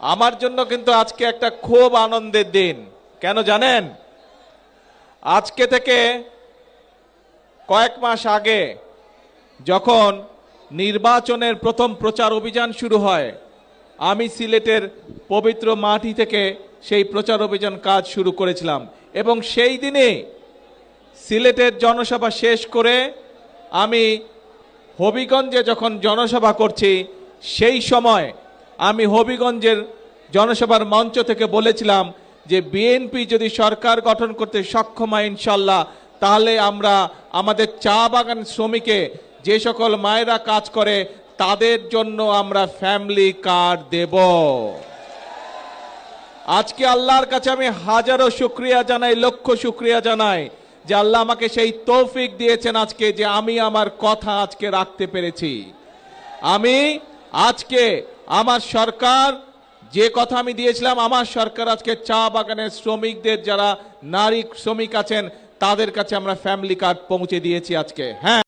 আমার জন্য কিন্তু আজকে একটা খুব আনন্দের দিন। কেন জানেন? আজকে থেকে কয়েক মাস আগে যখন নির্বাচনের প্রথম প্রচার অভিযান শুরু হয়, আমি সিলেটের পবিত্র মাটি থেকে সেই প্রচার অভিযান কাজ শুরু করেছিলাম এবং সেই দিনে সিলেটের জনসভা শেষ করে আমি হবিগঞ্জে যখন জনসভা করছি, সেই সময় আমি হবিগঞ্জের জনসভার মঞ্চ থেকে বলেছিলাম যে বিএনপি যদি সরকার গঠন করতে সক্ষম হয় ইনশাল্লাহ, তাহলে আমরা আমাদের চা বাগান শ্রমিকে যে সকল মায়েরা কাজ করে তাদের জন্য আমরা ফ্যামিলি কার্ড দেব। আজকে আল্লাহর কাছে আমি হাজারো শুকরিয়া জানাই, লক্ষ শুকরিয়া জানাই যে আল্লাহ আমাকে সেই তৌফিক দিয়েছেন আজকে, যে আমি আমার কথা আজকে রাখতে পেরেছি। আমি আজকে আমার সরকার যে কথা আমি দিয়েছিলাম, আমার সরকার আজকে চা বাগানের শ্রমিকদের যারা নারী শ্রমিক আছেন তাদের কাছে আমরা ফ্যামিলি কার্ড পৌঁছে দিয়েছি আজকে। হ্যাঁ।